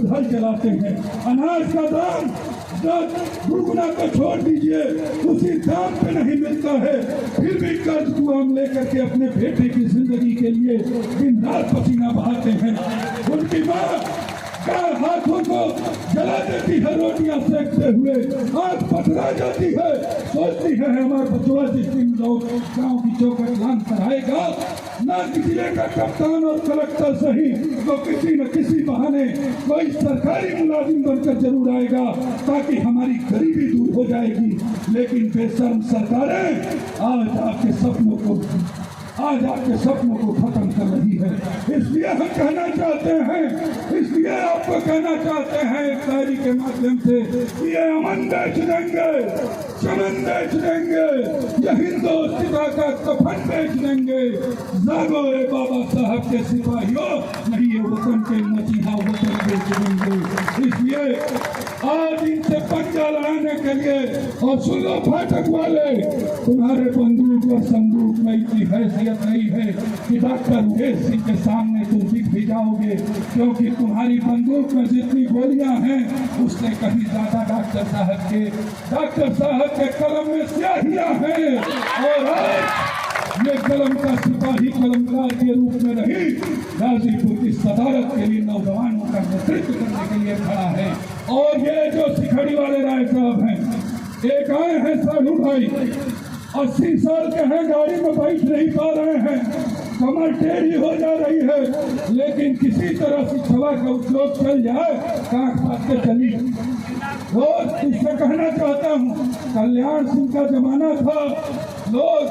उधर चलाते हैं। अनाज का दाम दुगुना को छोड़ दीजिए, उसी दाम पे नहीं मिलता है, फिर भी कर्ज को हम लेकर के अपने बेटे की जिंदगी के लिए दिन रात पसीना बहाते हैं। उनकी माँ हाथों को जला देती है, रोटियां सेकते हुए आंख पथरा जाती है, सोचती है हमारा बचवा जिस दिन गाँव की चौखट लांग पर आएगा ना जिले का कप्तान और कलेक्टर सही तो किसी न किसी बहाने कोई सरकारी मुलाजिम बनकर जरूर आएगा ताकि हमारी गरीबी दूर हो जाएगी। लेकिन बेशर्म सरकारें आज आपके सपनों को खत्म कर रही है। इसलिए हम कहना चाहते हैं, इसलिए आपको कहना चाहते हैं एक डायरी के माध्यम से, ये अमन बेच देंगे, चमन बेच देंगे, ये हिंदुस्तान का कफन बेच देंगे। जागो ए बाबा साहब के सिपाहियों, नहीं ये वतन के मसीहा वतन बेच देंगे। इसलिए आज इनसे पंजा लड़ाने के लिए, और सुन लो फाटक वाले, तुम्हारे बंदूक और संदूक में इतनी हैसियत नहीं है कि डॉक्टर उमेश सिंह के सामने तुम दिख भी जाओगे, क्योंकि तुम्हारी बंदूक में जितनी गोलियां हैं उससे कहीं ज्यादा डॉक्टर साहब के कलम में स्याहियां हैं। और आज ये कलम का सिपाही कलमकार के रूप में नहीं, गाजीपुर की सदारत के लिए नौजवानों का नेतृत्व करने के लिए खड़ा है। और ये जो सिखड़ी वाले राय साहब हैं, एक आए हैं साधु भाई, 80 साल के हैं, गाड़ी में बैठ नहीं पा रहे हैं, कमर टेढ़ी हो जा रही है, लेकिन किसी तरह से सभा का उपयोग चल जाए, कांख पात के चली। रोज इससे कहना चाहता हूँ, कल्याण सिंह का जमाना था, लोग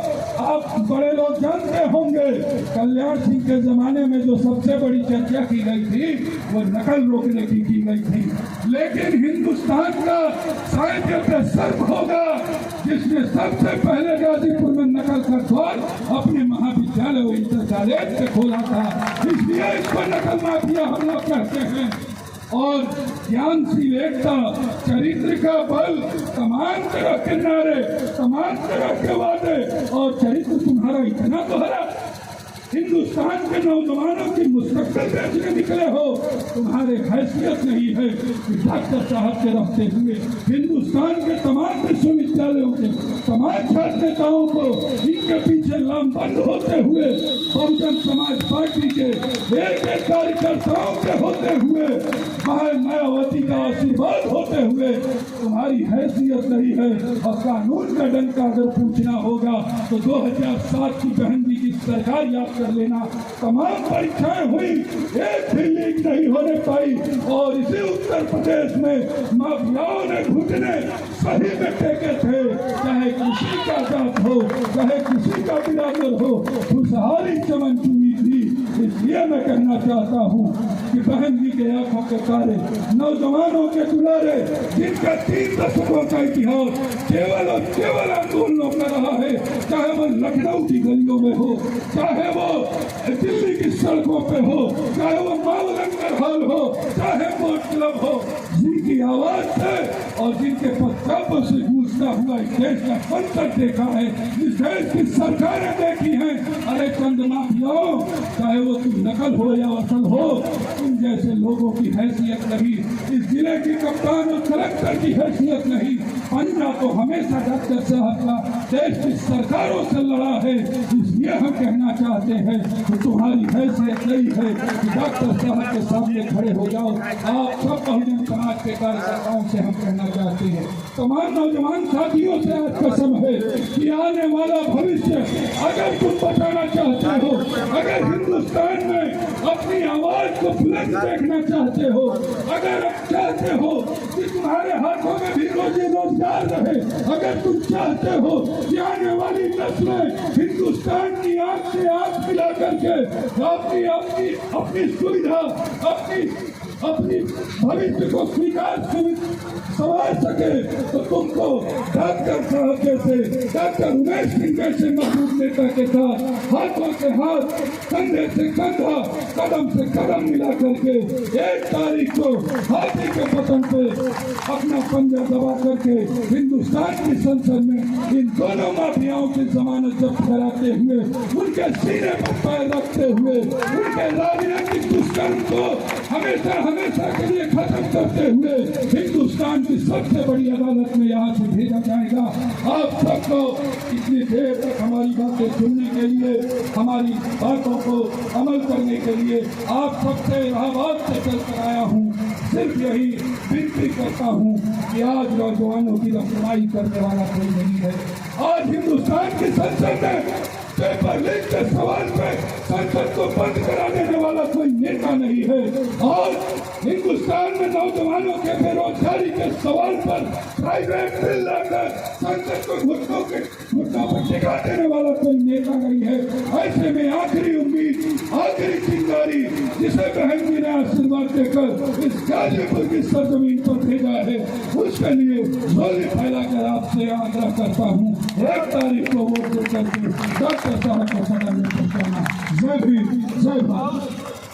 आप बड़े लोग जानते होंगे, कल्याण सिंह के जमाने में जो सबसे बड़ी चर्चा की गई थी वो नकल रोकने की गई थी। लेकिन हिंदुस्तान का साहित्य सर्व होगा जिसने सबसे पहले गाजीपुर में नकल का द्वार अपने महाविद्यालय व इंटरकॉलेज से खोला था। इसलिए इसको नकल माफिया हम लोग कहते हैं। और ज्ञानशील एकता, चरित्र का बल, तमाम तरह के नारे, तमाम तरह के वादे, और चरित्र तुम्हारा इतना दोहरा, हिंदुस्तान के नौजवानों की मुस्तकबिल बेचने निकले हो, तुम्हारे हैसियत नहीं है कि डॉक्टर साहब के रहते हुए हिंदुस्तान के तमाम विश्वविद्यालयों के तमाम छात्र नेताओं को इनके पीछे लामबंद होते हुए, बहुजन समाज पार्टी के एक एक कार्यकर्ताओं के होते हुए, मायावती का आशीर्वाद होते हुए तुम्हारी हैसियत नहीं है। और कानून का डंका अगर पूछना होगा तो 2007 की बहन जी की सरकार याद कर लेना, तमाम परीक्षाएं हुई, एक भी लीक नहीं होने पाई, और इसी उत्तर प्रदेश में माफियाओं ने घुटने सही में टेके थे, चाहे किसी का जात हो, चाहे किसी का बिरादर हो, खुशहाली चमन चुनी थी। इसलिए मैं कहना चाहता हूँ कि बहन जी के आंखों के तारे, नौजवानों के दुलारे, जिनका 3 दशकों का इतिहास केवल और केवल आंदोलनों का रहा है, चाहे वो लखनऊ की गलियों में हो, चाहे वो दिल्ली की सड़कों पे हो, चाहे वो माउलंगर हॉल हो, चाहे बोट क्लब हो, जिनकी आवाज है और जिनके प्रस्तावों से गूंजता हुआ इस देश का संकट देखा है, इस देश की सरकारें देखी हैं। अरे चंद माफियाओं, चाहे वो तुम नकल हो या असल हो, तुम जैसे लोगों की हैसियत नहीं, इस जिले की कप्तान और कलेक्टर की हैसियत नहीं। पंजा तो हमेशा डॉक्टर साहब का देश की सरकारों से लड़ा है। इसलिए हम कहना चाहते हैं कि तुम्हारी हैसियत नहीं है कि डॉक्टर साहब के सामने खड़े हो जाओ। आप सब बहुजन समाज के कार्यकर्ताओं से हम कहना चाहते हैं, तमाम नौजवान साथियों से आज कसम है कि आने वाला भविष्य अगर तुम बचाना चाहते हो, अगर हिंदुस्तान में अपनी आवाज को बुलंद देखना चाहते हो, अगर आप चाहते हो कि तुम्हारे हाथों में भी रोजी रोजगार रहे, अगर तुम चाहते हो कि आने वाली नस्लें हिंदुस्तान की आंख से आंख मिला करके अपनी सुविधा, अपनी भविष्य को स्वीकार समझ सके, तो तुमको डॉक्टर साहब जैसे, डॉक्टर उमेश सिंह जैसे मजबूत नेता के साथ हाथों से हाथ, कंधे से कंधा, कदम से कदम मिला करके 1 तारीख को हाथी के पतन पे अपना पंजा दबा करके हिंदुस्तान की संसद में इन दोनों माफियाओं की जमानत जब्त कराते हुए, उनके सीने पर पैर रखते हुए, उनके राजनीतिक दुष्कर्म को हमेशा हमेशा के लिए खत्म करते हुए हिंदुस्तान की सबसे बड़ी अदालत में यहाँ से भेजा जाएगा। आप सबको इतनी देर तक हमारी बातें सुनने के लिए, हमारी बातों को अमल करने के लिए आप सबसे इलाहाबाद से चल कर आया हूँ। सिर्फ यही विनती करता हूँ कि आज नौजवानों की रखवाली करने वाला कोई नहीं है। आज हिंदुस्तान की संसद में पेपर लीक के सवाल पे संसद को बंद करा देने वाला कोई नेता नहीं है। और हिंदुस्तान में नौजवानों के बेरोजगारी के सवाल पर प्राइवेट बिल लाकर संसद को घुटनों पर टिका देने वाला कोई नेता नहीं है। ऐसे में आखिरी उम्मीद, आखिरी चिंगारी जिसे बहन जी ने आशीर्वाद देकर इस गाजीपुर की सरजमीन पर भेजा है, उसके लिए झोली फैलाकर आपसे आग्रह करता हूँ 1 तारीख को वोट देकर के डॉक्टर साहब को सदन में पहुंचाना। जय भीम, जय भारत।